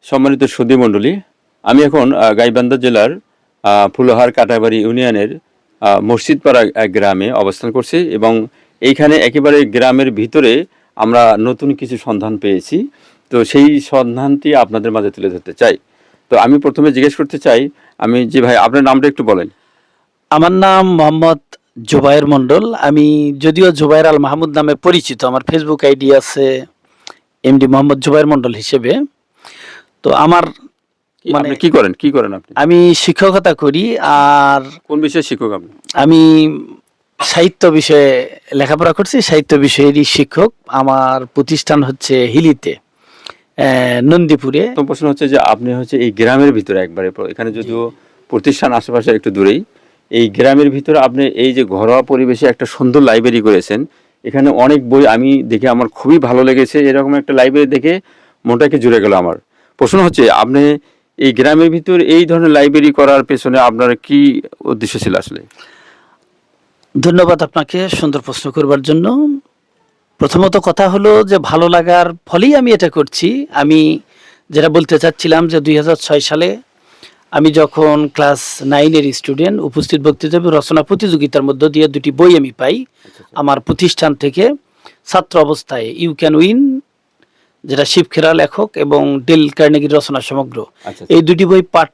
সম্মানিত সুধী মণ্ডলী, আমি এখন গাইবান্ধা জেলার ফুলহার কাটাবাড়ি ইউনিয়নের মসজিদপাড়া এক গ্রামে অবস্থান করছি এবং এইখানে একেবারে গ্রামের ভিতরে আমরা নতুন কিছু সন্ধান পেয়েছি। তো সেই সন্ধানটি আপনাদের মাঝে তুলে ধরতে চাই। তো আমি প্রথমে জিজ্ঞেস করতে চাই, আমি যে ভাই আপনার নামটা একটু বলেন। আমার নাম মোহাম্মদ জুবায়ের মন্ডল। আমি যদিও জুবায়ের আল মাহমুদ নামে পরিচিত, আমার ফেসবুক আইডি আছে এমডি মোহাম্মদ জুবায়ের মন্ডল হিসেবে। তো আমার মানে কি করেন আপনি? আমি শিক্ষকতা করি। আর কোন বিষয়ে শিক্ষক আপনি? আমি সাহিত্য বিষয়ে লেখাপড়া করছি, সাহিত্য বিষয়েরই শিক্ষক। আমার প্রতিষ্ঠান হচ্ছে হিলিতে, নন্দীপুরে। তো প্রশ্ন হচ্ছে যে আপনি হচ্ছে এই গ্রামের ভিতরে একবারে, এখানে যদিও প্রতিষ্ঠান আশেপাশে একটু দূরেই, এই গ্রামের ভিতরে আপনি এই যে ঘরোয়া পরিবেশে একটা সুন্দর লাইব্রেরি করেছেন। এখানে অনেক বই আমি দেখে আমার খুবই ভালো লেগেছে। এরকম একটা লাইব্রেরি দেখে মনটাকে জুড়ে গেল আমার। প্রশ্ন হচ্ছে আপনি এই গ্রামের ভিতর এই ধরনের লাইব্রেরি করার পেছনে আপনার কি উদ্দেশ্য ছিল আসলে? ধন্যবাদ আপনাকে সুন্দর প্রশ্ন করবার জন্য। প্রথমত কথা হলো যে ভালো লাগার ফলেই আমি এটা করছি। আমি যেটা বলতে চাচ্ছিলাম যে 2006 সালে আমি যখন ক্লাস 9-এর স্টুডেন্ট, উপস্থিত বক্তৃতা এবং রচনা প্রতিযোগিতার মধ্য দিয়ে 2টি বই আমি পাই আমার প্রতিষ্ঠান থেকে ছাত্র অবস্থায়। ইউ ক্যান উইন, যেটা শিব খেরা লেখক, এবং ডেল কার্নেগির রচনা সমগ্র। এই 2টি বই পাঠ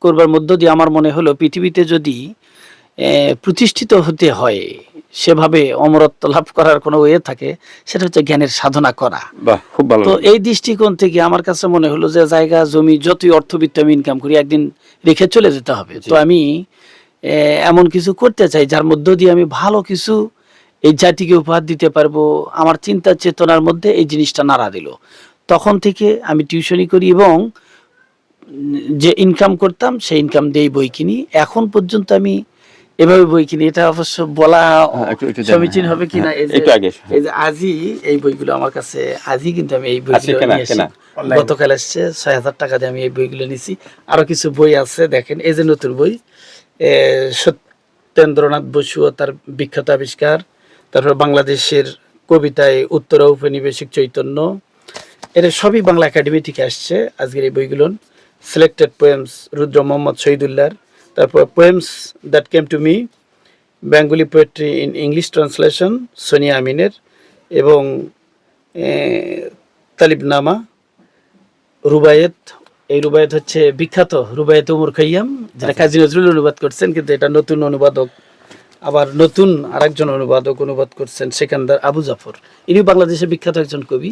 করবার মধ্য দিয়ে আমার মনে হলো পৃথিবীতে যদি প্রতিষ্ঠিত হতে হয়, সেভাবে অমরত্ব লাভ করার কোনো ওয়ে থাকে, সেটা হচ্ছে জ্ঞানের সাধনা করা। খুব ভালো। তো এই দৃষ্টিকোণ থেকে আমার কাছে মনে হলো যে জায়গা জমি যতই অর্থবিত্ত আমি ইনকাম করি, একদিন রেখে চলে যেতে হবে। তো আমি এমন কিছু করতে চাই যার মধ্য দিয়ে আমি ভালো কিছু এই জাতিকে উপহার দিতে পারবো। আমার চিন্তা চেতনার মধ্যে এই জিনিসটা নাড়া দিল। তখন থেকে আমি টিউশনি করি এবং যে ইনকাম করতাম সেই ইনকাম দিয়েই বই কিনি। এখন পর্যন্ত আমি এভাবে বই কিনি। এটা অবশ্য বলা সমীচীন হবে কিনা, এই যে আজই এই বইগুলো আমার কাছে, আজই কিন্তু আমি এই বইগুলো নিয়েছি। গতকাল এসছে 6,000 টাকা দিয়ে আমি এই বইগুলো নিয়েছি। আরো কিছু বই আছে, দেখেন এই যে নতুন বই, সত্যেন্দ্রনাথ বসু ও তার বিখ্যাত আবিষ্কার, তারপর বাংলাদেশের কবিতায় উত্তর ঔপনিবেশিক চৈতন্য, এটা সবই বাংলা একাডেমি থেকে আসছে। আজকের এই বইগুলো সিলেক্টেড পোয়েমস রুদ্র মোহাম্মদ শহীদুল্লাহর, তারপর poems that came to me, Bengali poetry in English translation Sonia আমিনের, এবং তালিবনামা রুবায়েত। এই রুবায়েত হচ্ছে বিখ্যাত রুবায়েত উমর খৈয়াম, যেটা কাজী নজরুল অনুবাদ করছেন, কিন্তু এটা নতুন অনুবাদক, আবার নতুন আরেকজন অনুবাদক অনুবাদ করছেন সেকান্দার আবু জাফর। ইনি বাংলাদেশের বিখ্যাত একজন কবি।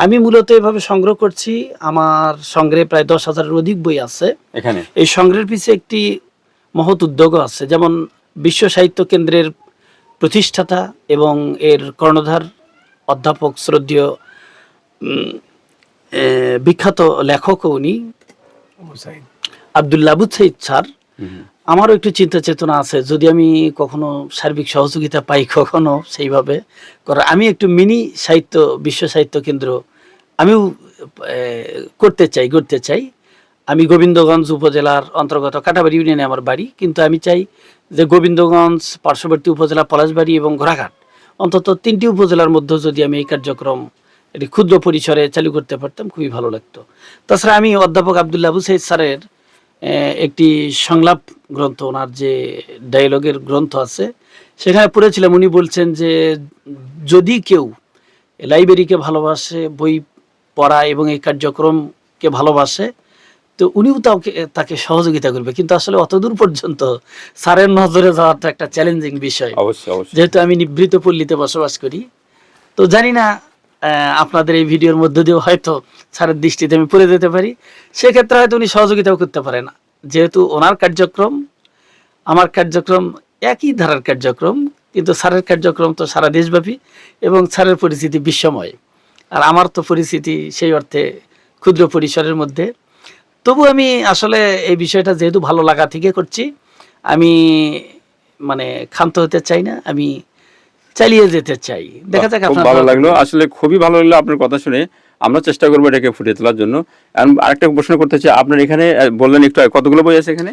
আমি মূলত এভাবে সংগ্রহ করছি। আমার সংগ্রহে প্রায় 10,000-এর অধিক বই আছে এখানে। এই সংগ্রহের পিছিয়ে একটি মহৎ উদ্যোগও আছে। যেমন বিশ্ব সাহিত্য কেন্দ্রের প্রতিষ্ঠাতা এবং এর কর্ণধার অধ্যাপক শ্রদ্ধেয় বিখ্যাত লেখক উনি আব্দুল্লাহ আবু সাইদ স্যার। আমারও একটু চিন্তা চেতনা আছে, যদি আমি কখনো সার্বিক সহযোগিতা পাই কখনো সেইভাবে করা। আমি একটু মিনি সাহিত্য, বিশ্ব সাহিত্য কেন্দ্র আমিও করতে চাই। আমি গোবিন্দগঞ্জ উপজেলার অন্তর্গত কাটাবাড়ি ইউনিয়নে আমার বাড়ি, কিন্তু আমি চাই যে গোবিন্দগঞ্জ, পার্শ্ববর্তী উপজেলা পলাশবাড়ি এবং ঘোড়াঘাট, অন্তত 3টি উপজেলার মধ্যে যদি আমি এই কার্যক্রম এটি ক্ষুদ্র পরিসরে চালু করতে পারতাম, খুবই ভালো লাগতো। তাছাড়া আমি অধ্যাপক আব্দুল্লাহ আবু সাইদ স্যারের একটি সংলাপ গ্রন্থ, ওনার যে ডায়লগের গ্রন্থ আছে, সেখানে পড়েছিলাম। উনি বলছেন যে যদি কেউ লাইব্রেরিকে ভালোবাসে, বই পড়া এবং এই কার্যক্রমকে ভালোবাসে, তো উনিও তাকে সহযোগিতা করবে। কিন্তু আসলে অতদূর পর্যন্ত স্যারের নজরে যাওয়াটা একটা চ্যালেঞ্জিং বিষয়, যেহেতু আমি নিভৃত পল্লীতে বসবাস করি। তো জানি না আপনাদের এই ভিডিওর মধ্যে দিয়ে হয়তো স্যারের দৃষ্টিতে আমি পড়ে যেতে পারি, সেক্ষেত্রে হয়তো উনি সহযোগিতাও করতে পারেন, যেহেতু ওনার কার্যক্রম আমার কার্যক্রম একই ধারার কার্যক্রম, কিন্তু স্যারের কার্যক্রম তো সারা দেশব্যাপী এবং স্যারের পরিস্থিতি বিশ্বময়, আর আমার তো পরিস্থিতি সেই অর্থে ক্ষুদ্র পরিসরের মধ্যে। তবু আমি আসলে এই বিষয়টা যেহেতু ভালো লাগা থেকে করছি, আমি মানে ক্ষান্ত হতে চাই না, আমি চালিয়ে যেতে চাই। দেখা যাক। খুব ভালো লাগলো, আসলে খুবই ভালো লাগলো আপনার কথা শুনে। আমরা চেষ্টা করবো এটাকে ফুটিয়ে তোলার জন্য। আরেকটা প্রশ্ন করতে চাই, আপনার এখানে বললেন একটু কতগুলো বই আছে এখানে?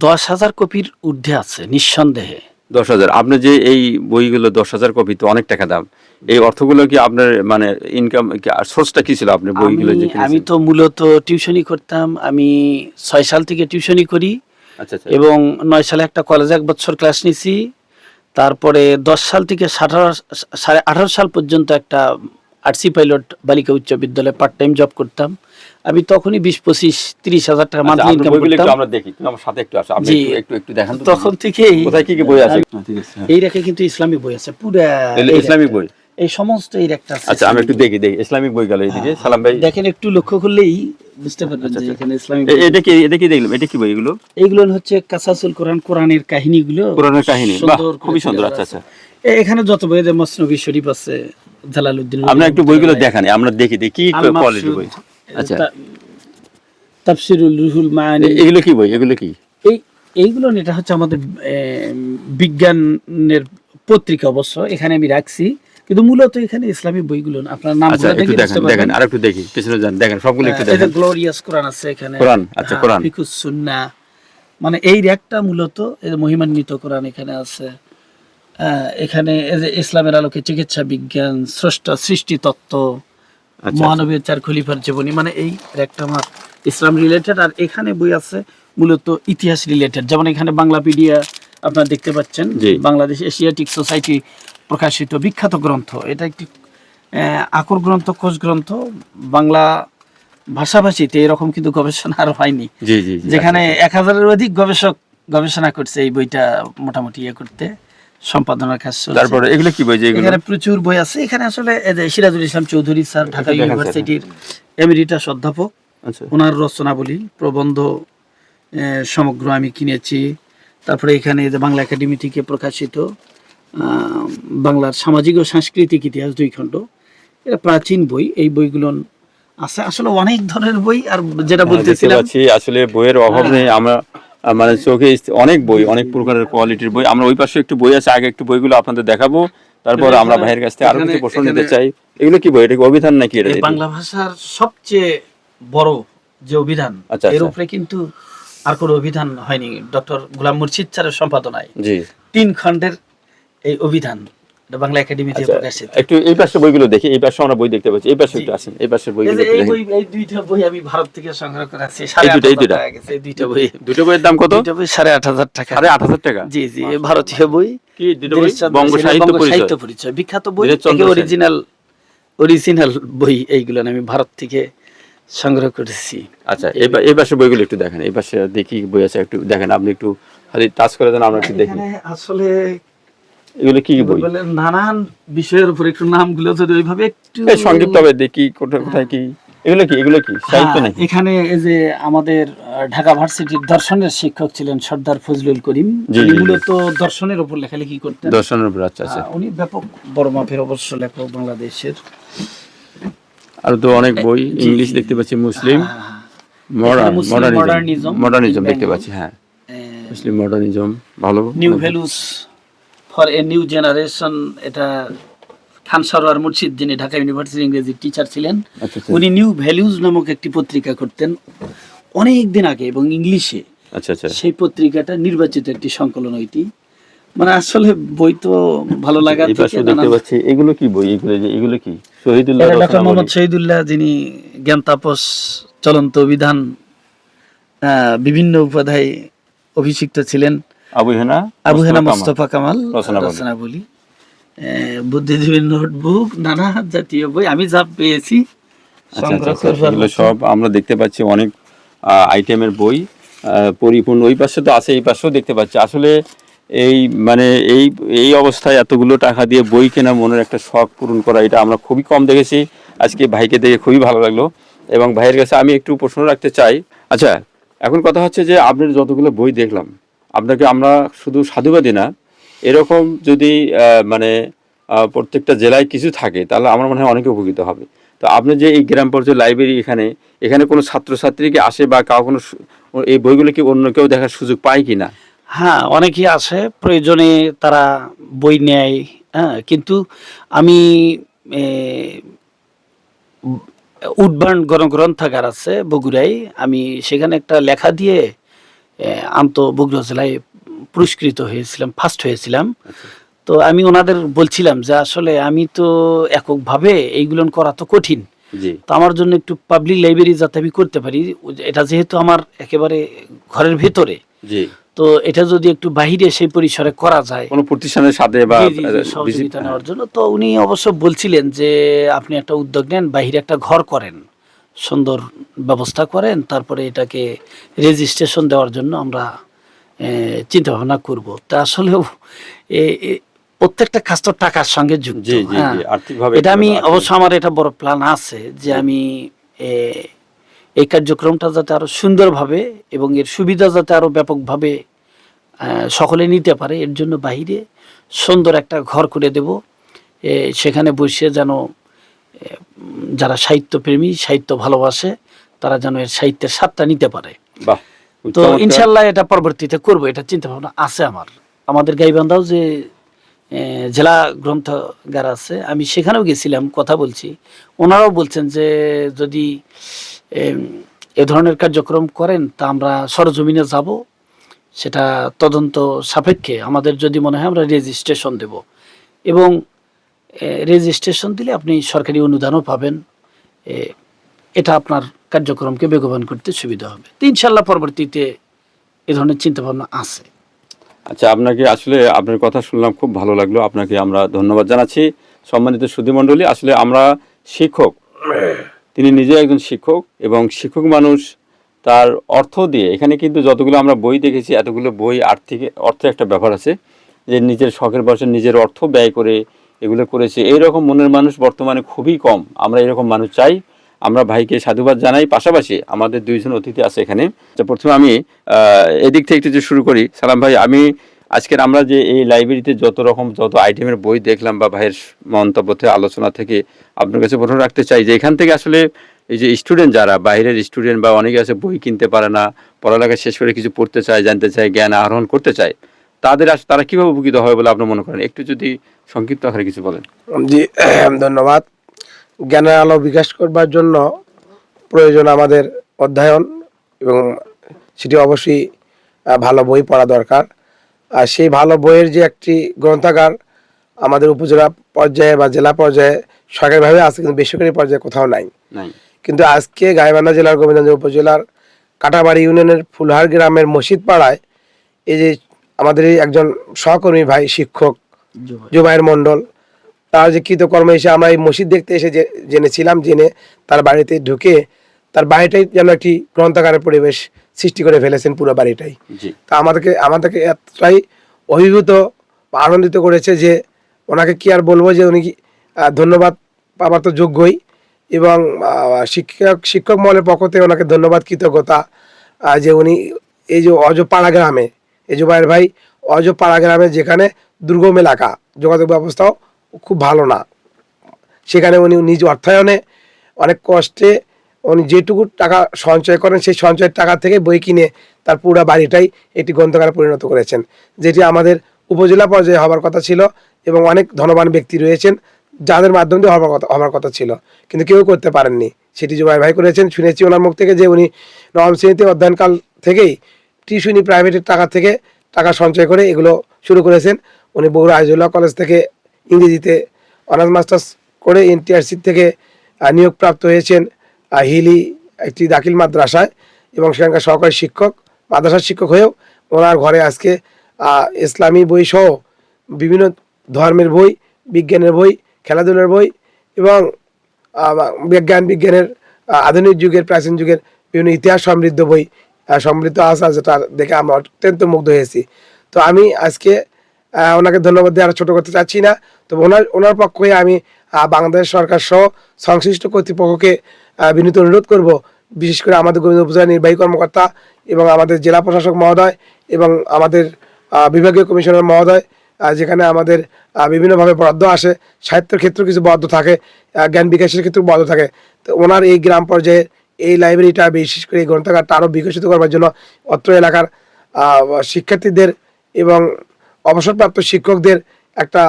10,000 কপির ঊর্ধ্বে আছে নিঃসন্দেহে। 10,000। আপনার যে এই বইগুলো 10,000 কপি তো অনেক টাকা দাম। এই অর্থগুলো কি আপনার মানে ইনকাম সোর্সটা কি ছিল আপনার বইগুলো যে আমি কিনেছেন? তো মূলত টিউশনি করতাম। আমি 6 সাল থেকে টিউশনি করি আচ্ছা আচ্ছা। এবং 9 সালে একটা কলেজে 1 বছর ক্লাস নিছি। তারপরে 10 সাল থেকে 18 সাল পর্যন্ত একটা আরসি পাইলট বালিকা উচ্চ বিদ্যালয়ে পার্ট টাইম জব করতাম। আমি তখনই 20-25-30 হাজার টাকা আচ্ছা, মান্থলি আপনার ইনকাম বইগুলো একটু করতাম। আমরা দেখি। তুমি আমার সাথে একটু আসো। আপনি জি, একটু দেখান তো। তখন থেকেই কোথায় কি বই আছে? হ্যাঁ, ঠিক আছে। হ্যাঁ। এই রেখে কিন্তু ইসলামিক বই আছে পুরা। এগুলো এই ইসলামিক রেকটা, বই। এই সমস্ত এই রেকটা আছে আচ্ছা, আমি একটু দেখি ইসলামিক বই গেল এইদিকে। সালাম ভাই। দেখেন, একটু লক্ষ্য করলেই বুঝতে পারবেন আচ্ছা যে আচ্ছা। এখানে ইসলামিক এটা কি দেখলাম? এটা কি বই এগুলো? এইগুলো হচ্ছে কাসাসুল কোরআন, কোরআনের কাহিনীগুলো কোরআনের কাহিনী। বাহ, সুন্দর করে খুবই সুন্দর। তুলে আচ্ছা ধরা আচ্ছা। আছে। এখানে যত বই আছে, মসনবী শরীফ আছে, জালালউদ্দিন আমরা একটু বইগুলো দেখান, আমরা দেখি কি আল কোয়ালিটি মাকসুদ, বই। আচ্ছা, তাফসিরুল রুহুল মাআনি। এগুলো কি বই? এগুলো কি? এইগুলো এটা হচ্ছে আমাদের বিজ্ঞানের পত্রিকা। অবশ্য এখানে আমি রাখছি, কিন্তু মূলত এখানে ইসলামিক বইগুলো না। আপনার নাম আচ্ছা, একটু দেখেন আর একটু দেখি, পিছনে যান, দেখেন সবগুলো একটু এটা দেখেন। গ্লোরিয়াস কোরআন আছে এখানে। কোরআন, আচ্ছা, কোরআন। ফিকুস সুন্নাহ, মানে এই র্যাকটা মূলত এই যে মহিমান্বিত কোরআন এখানে আছে। এখানে এই যে ইসলামের আলোকে চিকিৎসা বিজ্ঞান, স্রষ্টা সৃষ্টি তত্ত্ব, আচ্ছা, মহানবীর 4 খলিফার জীবনী, মানে এই র্যাকটা আমার ইসলাম রিলেটেড। আর এখানে বই আছে মূলত ইতিহাস রিলেটেড, যেমন এখানে বাংলাপিডিয়া আপনারা দেখতে পাচ্ছেন। জি। বাংলাদেশ এশিয়াটিক সোসাইটি প্রকাশিত বিখ্যাত গ্রন্থ। এটা একটি আকর গ্রন্থ, কোষ গ্রন্থ। বাংলা ভাষাভাষীতে এরকম কিন্তু গবেষণা আর হয়নি, জি জি জি। যেখানে 1000-এর অধিক গবেষক গবেষণা করছে এই বইটা মোটামুটি করতে, সম্পাদনার কাজ চলছে। তারপরে এগুলো কি বই? যে এগুলো এখানে প্রচুর বই আছে। এখানে আসলে এই যে সিরাজুল ইসলাম চৌধুরী স্যার, ঢাকা দেখান স্যার। ইউনিভার্সিটির এমিরিটাস অধ্যাপক, আচ্ছা ওনার রচনাবলী প্রবন্ধ সমগ্র আমি কিনেছি। তারপরে এখানে যে বাংলা একাডেমি থেকে প্রকাশিত বাংলার সামাজিক ও সাংস্কৃতিক ইতিহাস 2 খণ্ড, এটা প্রাচীন বই। এই বইগুলো আছে আসলে অনেক ধরনের বই। আর যেটা দেখতে বলতেছিলাম, পাচ্ছি আসলে বইয়ের অভাব নেই। আমরা মানে চোখে অনেক বই, অনেক প্রকারের কোয়ালিটির বই। আমরা ওই পাশে একটু বই আছে, আগে একটু বইগুলো আপনাদের দেখাবো, তারপর আমরা ভাইয়ের কাছ থেকে আরো কিছু প্রশ্ন নিতে চাই। এগুলো কি বই? এটা কি অভিধান নাকি? এটা এই বাংলা ভাষার সবচেয়ে বড় যে অভিধান, আচ্ছা, এর আচ্ছা। উপরে কিন্তু আর কোনো অভিধান হয়নি। ডক্টর গোলাম মুর্শিদ স্যারের সম্পাদনায় জি। 3 খণ্ডের এই অভিধান, এটা বাংলা একাডেমি থেকে আচ্ছা, প্রকাশিত। একটু এই পাশে বইগুলো দেখি। এই পাশে আমরা বই দেখতে পাচ্ছি। এই পাশে একটু আসেন, এই পাশের এই বইগুলো যে একটু এই দেখেন। বই, এই 2টা বই আমি ভারত থেকে সংগ্রহ করেছি। এই দুইটা? 8,500 টাকা গেছে এই 2টা বই। দুটো বইয়ের দাম কত? 2টা বই 8,500 টাকা। 8,500 টাকা? জি জি, এই ভারতীয় বই। কি দুটো বই? দীনেশচন্দ্র বঙ্গ সেনের সাহিত্য বঙ্গ সাহিত্য পরিচয়। পরিচয়, বিখ্যাত বই। দীনেশচন্দ্র সেন। অরিজিনাল বই এইগুলো আমি ভারত থেকে সংগ্রহ করেছি। আচ্ছা, এই পাশে বইগুলো একটু দেখেন। এই পাশে দেখি বই আছে, একটু দেখেন। আপনি একটু খালি টাচ করে দেন, আমরা একটু দেখি। এখানে আসলে এগুলো কি বই? বলে নানান বিষয়ের উপর একটু নামগুলো যদি ওইভাবে একটু এই সংক্ষিপ্ত হবে দেখি কোথায় কি। এগুলো কি সাহিত্য নাকি? এখানে এই যে আমাদের ঢাকা ভার্সিটির দর্শনের শিক্ষক ছিলেন সর্দার ফজলুল করিম। জি, উনি জি, জি। মূলত দর্শনের উপর লেখালেখি করতেন। দর্শনের উপর। আচ্ছা আচ্ছা। উনি ব্যাপক বড় মাপের অবশ্য লেখক বাংলাদেশের। আর তো অনেক বই ইংলিশ দেখতে পাচ্ছি, মুসলিম মডার্নিজম দেখতে পাচ্ছি। হ্যাঁ, মুসলিম মডার্নিজম ভালো। New values for a new generation, এটা খান সরোয়ার মুর্শিদ, যিনি ঢাকা ইউনিভার্সিটির ইংরেজি টিচার ছিলেন, আচ্ছা আচ্ছা। উনি নিউ ভ্যালুজ নামক একটি পত্রিকা করতেন অনেক দিন আগে, এবং ইংলিশে। আচ্ছা আচ্ছা। সেই পত্রিকাটা নির্বাচিত একটি সংকলন। ওইটি মানে আসলে বই তো ভালো লাগার এই পাশে দেখতে পাচ্ছি। এগুলো কি বই? এগুলো কি? শহীদুল্লাহ ডক্টর রচনাবলী। মোহাম্মদ শহীদুল্লাহ, যিনি জ্ঞান তাপস, চলন্ত অভিধান, বিভিন্ন উপাধ্যায় অভিষিক্ত ছিলেন। আবু হেনা মোস্তফা কামাল রচনাবলী। রচনাবলী, বুদ্ধিজীবীর নোটবুক, নানা জাতীয় বই আমি যা পেয়েছি আচ্ছা সংগ্রহ আচ্ছা। করবার এগুলো মতো। সব আমরা দেখতে পাচ্ছি, অনেক আইটেমের বই পরিপূর্ণ। ওই পাশে তো আছে, এই পাশেও দেখতে পাচ্ছি। আসলে এই মানে এই অবস্থায় এতগুলো টাকা দিয়ে বই কেনা, মনের একটা শখ পূরণ করা, এটা আমরা খুবই কম দেখেছি। আজকে ভাইকে দেখে খুবই ভালো লাগলো। এবং ভাইয়ের কাছে আমি একটু প্রশ্ন রাখতে চাই। আচ্ছা, এখন কথা হচ্ছে যে আপনার যতগুলো বই দেখলাম, আপনাকে আমরা শুধু সাধুবাদী না, এরকম যদি মানে প্রত্যেকটা জেলায় কিছু থাকে, তাহলে আমার মনে হয় অনেকে উপকৃত হবে। তো আপনি যে এই গ্রাম পর্যায়ে লাইব্রেরি, এখানে কোনো ছাত্রছাত্রী কি আসে, বা কোনো এই বইগুলো কি অন্য কেউ দেখার সুযোগ পায় কি না? হ্যাঁ, অনেকেই আসে, প্রয়োজনে তারা বই নেয়। কিন্তু আমি উডবার্ন গণগ্রন্থাগার আছে বগুড়ায়, আমি সেখানে একটা লেখা দিয়ে বগুড়া জেলায় পুরস্কৃত হয়েছিলাম, ফার্স্ট হয়েছিলাম। তো আমি ওনাদের বলছিলাম যে আসলে আমি তো এককভাবে এইগুলো করা তো কঠিন, জি তো আমার জন্য একটু পাবলিক লাইব্রেরি যাতে আমি করতে পারি, এটা যেহেতু আমার একেবারে ঘরের ভেতরে, জি তো এটা যদি একটু বাহিরে সেই পরিসরে করা যায়, কোনো প্রতিষ্ঠানের সাথে বা জি, জি, জি, সহযোগিতা নেওয়ার জন্য, তো উনি অবশ্য বলছিলেন যে আপনি একটা উদ্যোগ নেন, বাহিরে একটা ঘর করেন, সুন্দর ব্যবস্থা করেন, তারপরে এটাকে রেজিস্ট্রেশন দেওয়ার জন্য আমরা চিন্তা ভাবনা করব। তা আসলেও প্রত্যেকটা কাজ তো টাকার সঙ্গে যুক্ত। জি জি হ্যাঁ, জি আর্থিকভাবে এটা আমি আর্থিক- অবশ্য আমার এটা বড় প্ল্যান আছে যে আমি এ, এই কার্যক্রমটা যাতে আরো সুন্দরভাবে এবং এর সুবিধা যাতে আরো ব্যাপকভাবে সকলে নিতে পারে, এর জন্য বাহিরে সুন্দর একটা ঘর করে দেব। সেখানে বসে যেন যারা সাহিত্যপ্রেমী, সাহিত্য ভালোবাসে, তারা যেন এর সাহিত্যের স্বাদটা নিতে পারে। বাহ খুব তো চমৎকার। ইনশাল্লাহ এটা পরবর্তীতে করব, এটা চিন্তা ভাবনা আছে আমার। আমাদের গাইবান্ধাও যে জেলা গ্রন্থাগার আছে, আমি সেখানেও গেছিলাম, কথা বলছি, ওনারাও বলছেন যে যদি এম, এ ধরনের কার্যক্রম করেন তা আমরা সরজমিনে যাব, সেটা তদন্ত সাপেক্ষে আমাদের যদি মনে হয় আমরা রেজিস্ট্রেশন দেব, এবং রেজিস্ট্রেশন দিলে আপনি সরকারি অনুদানও পাবেন। এ, এটা আপনার কার্যক্রমকে বেগবান করতে সুবিধা হবে। তো ইনশাল্লাহ পরবর্তীতে এ ধরনের চিন্তা ভাবনা আছে। আচ্ছা আপনাকে আসলে আপনার কথা শুনলাম, খুব ভালো লাগলো, আপনাকে আমরা ধন্যবাদ জানাচ্ছি। সম্মানিত সুধীমণ্ডলী, আসলে আমরা শিক্ষক, তিনি নিজে একজন শিক্ষক, এবং শিক্ষক মানুষ তার অর্থ দিয়ে, এখানে কিন্তু যতগুলো আমরা বই দেখেছি, এতগুলো বই অর্থের একটা ব্যাপার আছে, যে নিজের শখের বসে নিজের অর্থ ব্যয় করে এগুলো করেছে। এইরকম মনের মানুষ বর্তমানে খুবই কম, আমরা এরকম মানুষ চাই। আমরা ভাইকে সাধুবাদ জানাই। পাশাপাশি আমাদের দুইজন অতিথি আছে এখানে। প্রথমে আমি এদিক থেকে একটু শুরু করি। সালাম ভাই, আজকের আমরা যে এই লাইব্রেরিতে যত আইটেমের বই দেখলাম, বা ভাইয়ের মন্তব্য থেকে, আলোচনা থেকে, আপনার কাছে প্রশ্ন রাখতে চাই যে এখান থেকে আসলে এই যে স্টুডেন্ট, যারা বাইরের স্টুডেন্ট বা অনেকে আছে বই কিনতে পারে না, পড়ালেখা শেষ করে কিছু পড়তে চায়, জানতে চায়, জ্ঞান আহরণ করতে চায়, তারা কিভাবে উপকৃত হয় বলে আপনি মনে করেন? একটু যদি সংক্ষিপ্ত আকারে কিছু বলেন। জি, ধন্যবাদ। জ্ঞানের আলো বিকাশ করবার জন্য প্রয়োজন আমাদের অধ্যয়ন, এবং সেটি অবশ্যই ভালো বই পড়া দরকার। আর সেই ভালো বইয়ের যে একটি গ্রন্থাগার আমাদের উপজেলা পর্যায়ে বা জেলা পর্যায়ে সরকারিভাবে আছে, কিন্তু বেসরকারি পর্যায়ে কোথাও নাই। নাই। কিন্তু আজকে গাইবান্ধা জেলার গোবিন্দগঞ্জ উপজেলার কাটাবাড়ি ইউনিয়নের ফুলহার গ্রামের মসজিদ পাড়ায় এই যে আমাদের এই একজন সহকর্মী ভাই, শিক্ষক জুবাইর মণ্ডল, তার যে কৃতকর্ম এসে আমরা এই মসজিদ দেখতে এসে জেনে তার বাড়িতে ঢুকে তার বাড়িটাই যেন একটি গ্রন্থাগারের পরিবেশ সৃষ্টি করে ফেলেছেন, পুরো বাড়িটাই। জি তা আমাদেরকে এতটাই অভিভূত বা আনন্দিত করেছে যে ওনাকে কি আর বলবো, যে উনি ধন্যবাদ পাবার তো যোগ্যই, এবং শিক্ষক মহলের পক্ষ থেকে ওনাকে ধন্যবাদ, কৃতজ্ঞতা, যে উনি এই যে অজপাড়া গ্রামে, এই জুবাইর ভাই অজপাড়া গ্রামে, যেখানে দুর্গম এলাকা, যোগাযোগ ব্যবস্থাও খুব ভালো না, সেখানে উনি নিজ অর্থায়নে অনেক কষ্টে উনি যেটুকু টাকা সঞ্চয় করেন, সেই সঞ্চয়ের টাকা থেকে বই কিনে তার পুরো বাড়িটাই একটি গ্রন্থাগারে পরিণত করেছেন, যেটি আমাদের উপজেলা পর্যায়ে হবার কথা ছিল, এবং অনেক ধনবান ব্যক্তি রয়েছেন যাদের মাধ্যম দিয়ে হবার কথা ছিল, কিন্তু কেউ করতে পারেননি। সেটি জুবাইর ভাই করেছেন। শুনেছি ওনার মুখ থেকে যে উনি নবম শ্রেণীতে অধ্যয়নকাল থেকেই টিউশনি প্রাইভেটের টাকা থেকে টাকা সঞ্চয় করে এগুলো শুরু করেছেন। উনি বগুড়া আইজুল্লাহ কলেজ থেকে ইংরেজিতে অনার্স মাস্টার্স করে এনটিআরসি থেকে নিয়োগপ্রাপ্ত হয়েছেন হিলি একটি দাখিল মাদ্রাসায়, এবং সেখানকার সহকারী শিক্ষক, মাদ্রাসার শিক্ষক হয়েও ওনার ঘরে আজকে ইসলামী বই সহ বিভিন্ন ধর্মের বই, বিজ্ঞানের বই, খেলাধুলার বই, এবং বিজ্ঞানের আধুনিক যুগের, প্রাচীন যুগের বিভিন্ন ইতিহাস সমৃদ্ধ বই সমৃদ্ধ আছে, যেটা দেখে আমরা অত্যন্ত মুগ্ধ হয়েছি। তো আমি আজকে ওনাকে ধন্যবাদ দিয়ে আর ছোটো করতে চাচ্ছি না। তো ওনার পক্ষে আমি বাংলাদেশ সরকার সহ সংশ্লিষ্ট কর্তৃপক্ষকে বিনীত অনুরোধ করব, বিশেষ করে আমাদের গোবিন্দ উপজেলা নির্বাহী কর্মকর্তা এবং আমাদের জেলা প্রশাসক মহোদয় এবং আমাদের বিভাগীয় কমিশনার মহোদয়, যেখানে আমাদের বিভিন্নভাবে বরাদ্দ আসে, সাহিত্যের ক্ষেত্রে কিছু বরাদ্দ থাকে, জ্ঞান বিকাশের ক্ষেত্রে বরাদ্দ থাকে। তো ওনার এই গ্রাম পর্যায়ে এই লাইব্রেরিটা, বিশেষ করে এই গ্রন্থাগারটা আরও বিকশিত করবার জন্য অত্র এলাকার শিক্ষার্থীদের এবং অবসরপ্রাপ্ত শিক্ষকদের একটা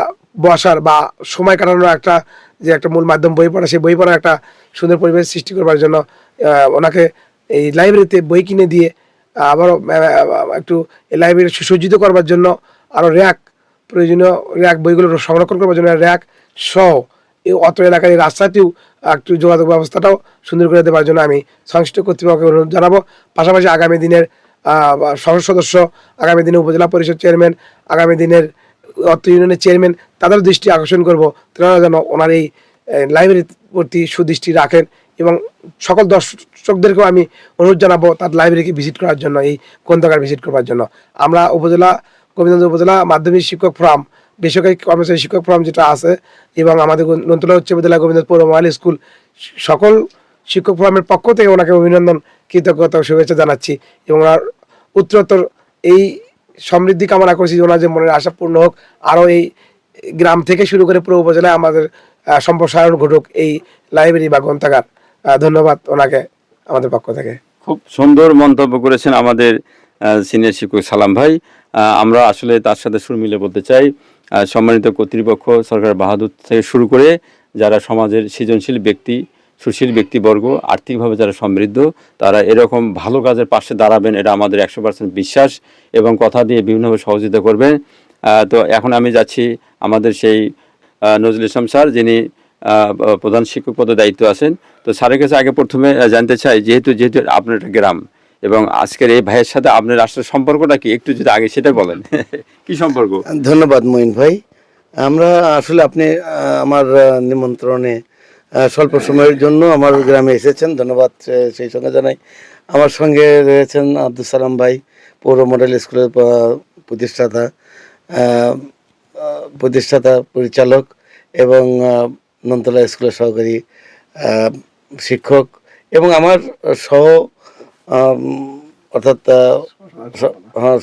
বসার বা সময় কাটানোর একটা যে একটা মূল মাধ্যম বই পড়া, সেই বই পড়ার একটা সুন্দর পরিবেশ সৃষ্টি করবার জন্য ওনাকে এই লাইব্রেরিতে বই কিনে দিয়ে আবারও একটু এই লাইব্রেরি সুসজ্জিত করবার জন্য আরও র্যাক, প্রয়োজনীয় র্যাক, বইগুলো সংরক্ষণ করবার জন্য র্যাক সহ এই অত্র এলাকার এই রাস্তাটিও একটু যোগাযোগ ব্যবস্থাটাও সুন্দর করে দেওয়ার জন্য আমি সংশ্লিষ্ট কর্তৃপক্ষকে অনুরোধ জানাবো। পাশাপাশি আগামী দিনের সংসদ সদস্য, আগামী দিনে উপজেলা পরিষদ চেয়ারম্যান, আগামী দিনের অত্র ইউনিয়নের চেয়ারম্যান, তাদের দৃষ্টি আকর্ষণ করব, তারা যেন ওনার এই লাইব্রেরির প্রতি সুদৃষ্টি রাখেন এবং সকল দর্শকদেরকেও আমি অনুরোধ জানাবো তার লাইব্রেরিকে ভিজিট করার জন্য, এই গ্রন্থাগার ভিজিট করার জন্য। আমরা গোবিন্দগঞ্জ উপজেলা মাধ্যমিক শিক্ষক ফোরাম, বেসরকারি কর্মচারী শিক্ষক ফোরাম যেটা আছে, এবং আমাদের নন্তলা উচ্চ বিদ্যালয়, গোবিন্দগঞ্জ পৌর মডেল স্কুল, সকল শিক্ষক ফোরামের পক্ষ থেকে ওনাকে অভিনন্দন, কৃতজ্ঞতা, শুভেচ্ছা জানাচ্ছি এবং ওনার উত্তরোত্তর এই সমৃদ্ধি কামনা করছি, ওনার যে মনের আশা পূর্ণ হোক। আরও এই গ্রাম থেকে শুরু করে পুরো উপজেলায় আমাদের সম্প্রসারণ ঘটুক এই লাইব্রেরি বা গ্রন্থাগার। ধন্যবাদ ওনাকে আমাদের পক্ষ থেকে। খুব সুন্দর মন্তব্য করেছেন আমাদের সিনিয়র শিক্ষক সালাম ভাই। আমরা আসলে তার সাথে সুর মিলে বলতে চাই, সম্মানিত কর্তৃপক্ষ, সরকার বাহাদুর থেকে শুরু করে যারা সমাজের সৃজনশীল ব্যক্তি, সুশীল ব্যক্তিবর্গ, আর্থিকভাবে যারা সমৃদ্ধ, তারা এরকম ভালো কাজের পাশে দাঁড়াবেন, এটা আমাদের 100% বিশ্বাস এবং কথা দিয়ে বিভিন্নভাবে সহযোগিতা করবেন। তো এখন আমি যাচ্ছি আমাদের সেই নজরুল ইসলাম স্যার, যিনি প্রধান শিক্ষক পদে দায়িত্ব আছেন। তো স্যারের কাছে আগে প্রথমে জানতে চাই, যেহেতু আপনার একটা গ্রাম এবং আজকের এই ভাইয়ের সাথে আপনার আসলে সম্পর্কটা কি, একটু যদি আগে সেটা বলেন। কি সম্পর্ক? ধন্যবাদ মঈন ভাই। আমরা আসলে আপনি আমার নিমন্ত্রণে স্বল্প সময়ের জন্য আমার গ্রামে এসেছেন, ধন্যবাদ সেই সঙ্গে জানাই। আমার সঙ্গে রয়েছেন আব্দুল সালাম ভাই, পৌর মডেল স্কুলের প্রতিষ্ঠাতা পরিচালক এবং নন্তলা স্কুলের সহকারী শিক্ষক, এবং আমার অর্থাৎ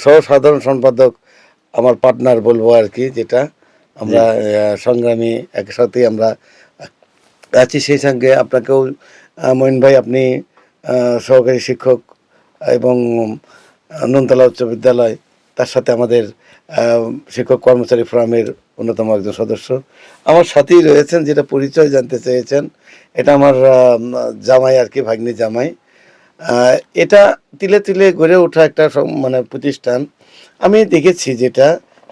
সহ সাধারণ সম্পাদক, আমার পার্টনার বলবো আর কি, যেটা আমরা সংগ্রামী একসাথেই আমরা আছি। সেই সঙ্গে আপনাকেও মঈন ভাই, আপনি সহকারী শিক্ষক এবং নন্তলা উচ্চ বিদ্যালয়, তার সাথে আমাদের শিক্ষক কর্মচারী ফোরামের অন্যতম একজন সদস্য। আমার সাথেই রয়েছেন, যেটা পরিচয় জানতে চেয়েছেন, এটা আমার জামাই আর কি, ভাগ্নি জামাই। এটা তিলে তিলে গড়ে ওঠা একটা মানে প্রতিষ্ঠান। আমি দেখেছি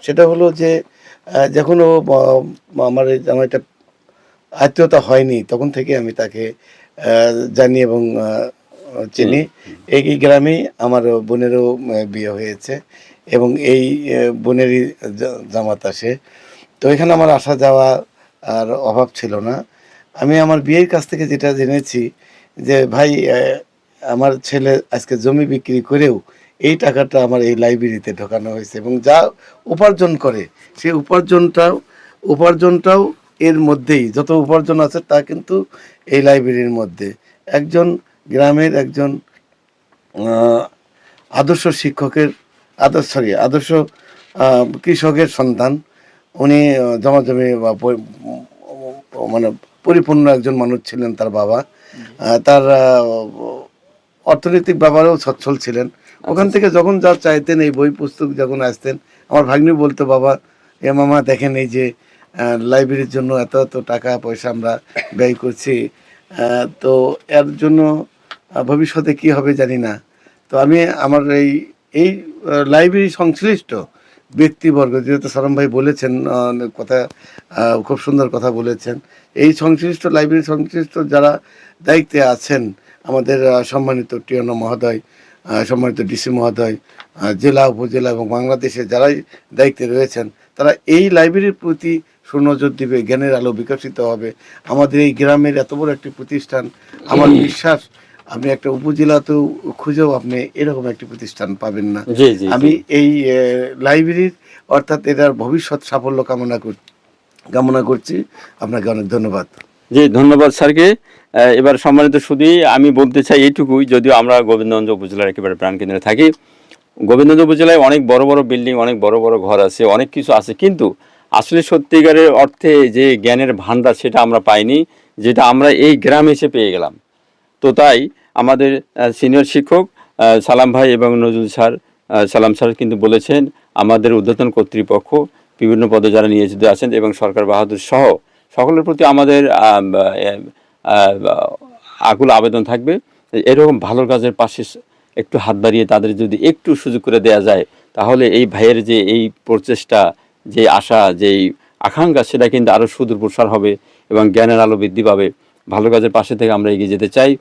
সেটা হলো যে যখন আমার জামাইটা আত্মীয়তা হয়নি, তখন থেকে আমি তাকে জানি এবং চিনি। এই গ্রামেই আমার বোনেরও বিয়ে হয়েছে এবং এই বোনেরই জামাত আসে। তো এখানে আমার আসা যাওয়া আর অভাব ছিল না। আমি আমার বিয়ের কাছ থেকে যেটা জেনেছি যে ভাই, আমার ছেলে আজকে জমি বিক্রি করেও এই টাকাটা আমার এই লাইব্রেরিতে ঢোকানো হয়েছে এবং যা উপার্জন করে সেই উপার্জনটাও এর মধ্যেই, যত উপার্জন আছে তা কিন্তু এই লাইব্রেরির মধ্যে। একজন গ্রামের একজন আদর্শ কৃষকের সন্তান, উনি জমাজমি মানে পরিপূর্ণ একজন মানুষ ছিলেন। তার বাবা তার অর্থনৈতিক ব্যাপারেও সচ্ছল ছিলেন। ওখান থেকে যখন যা চাইতেন, এই বই পুস্তক যখন আসতেন, আমার ভাগ্নি বলতো, বাবা এ মামা দেখেন, এই যে লাইব্রেরির জন্য এত এত টাকা পয়সা আমরা ব্যয় করছি, তো এর জন্য ভবিষ্যতে কি হবে জানি না। তো আমি আমার এই লাইব্রেরি সংশ্লিষ্ট ব্যক্তিবর্গ, যেহেতু সালাম ভাই বলেছেন কথা, খুব সুন্দর কথা বলেছেন, এই সংশ্লিষ্ট লাইব্রেরি সংশ্লিষ্ট যারা দায়িত্বে আছেন, আমাদের সম্মানিত টিএনও মহোদয়, সম্মানিত ডিসি মহোদয়, জেলা উপজেলা এবং বাংলাদেশে যারাই দায়িত্বে রয়েছেন, তারা এই লাইব্রেরির প্রতি সুনজর দিবে, জ্ঞানের আলো বিকশিত হবে। আমাদের এই গ্রামের এত বড় একটি প্রতিষ্ঠান, আমার বিশ্বাস আপনি একটা উপজেলাতেও খুঁজেও আপনি এরকম একটি প্রতিষ্ঠান পাবেন না। আমি এই লাইব্রেরির অর্থাৎ এটার ভবিষ্যৎ সাফল্য কামনা করছি। আপনাকে অনেক ধন্যবাদ। জি, ধন্যবাদ স্যারকে। এবার সম্মানিত শুধু আমি বলতে চাই এইটুকুই, যদিও আমরা গোবিন্দগঞ্জ উপজেলার একেবারে প্রাণকেন্দ্রে থাকি, গোবিন্দগঞ্জ উপজেলায় অনেক বড় বড় বিল্ডিং, অনেক বড় বড় ঘর আছে, অনেক কিছু আছে, কিন্তু আসলে সত্যিকারের অর্থে যে জ্ঞানের ভান্ডার সেটা আমরা পাইনি, যেটা আমরা এই গ্রামে এসে পেয়ে গেলাম। তো তাই আমাদের সিনিয়র শিক্ষক সালাম ভাই এবং নজরুল স্যার, সালাম স্যার কিন্তু বলেছেন, আমাদের ঊর্ধ্বতন কর্তৃপক্ষ বিভিন্ন পদে যারা নিয়োজিত আছেন এবং সরকার বাহাদুর সহ সকলের প্রতি আমাদের আকুল আবেদন থাকবে, এরকম ভালো কাজের পাশে একটু হাত বাড়িয়ে তাদের যদি একটু সুযোগ করে দেয়া যায়, তাহলে এই ভাইয়ের যে এই প্রচেষ্টা, যে আশা, যে আকাঙ্ক্ষা, সেটা কিন্তু আরও সুদূর প্রসার হবে এবং জ্ঞানের আলো বৃদ্ধি পাবে। ভালো কাজের পাশে থেকে আমরা এগিয়ে যেতে চাই।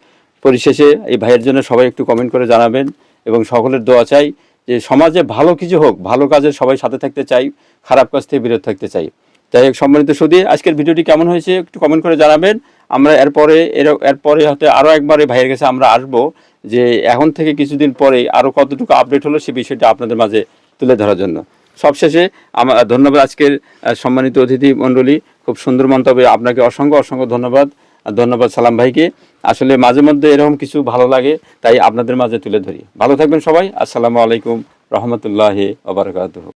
পরিশেষে এই ভাইয়ের জন্য সবাই একটু কমেন্ট করে জানাবেন এবং সকলের দোয়া চাই যে সমাজে ভালো কিছু হোক, ভালো কাজে সবাই সাথে থাকতে চাই, খারাপ কাজ থেকে বিরত থাকতে চাই। যাই হোক, সম্মানিত সুধী, আজকের ভিডিওটি কেমন হয়েছে একটু কমেন্ট করে জানাবেন। আমরা এরপরে হয়তো আরও একবার এই ভাইয়ের কাছে আমরা আসবো, যে এখন থেকে কিছুদিন পরে আরও কতটুকু আপডেট হলো সে বিষয়টা আপনাদের মাঝে তুলে ধরার জন্য। সবশেষে আমার ধন্যবাদ আজকের সম্মানিত অতিথি মণ্ডলী, খুব সুন্দর মন্তব্যে আপনাকে অসংখ্য অসংখ্য ধন্যবাদ। আর ধন্যবাদ সালাম ভাইকে। আসলে মাঝে মধ্যে এরকম কিছু ভালো লাগে, তাই আপনাদের মাঝে তুলে ধরি। ভালো থাকবেন সবাই। আসসালামু আলাইকুম রহমতুল্লাহি ওয়া বারাকাতুহু।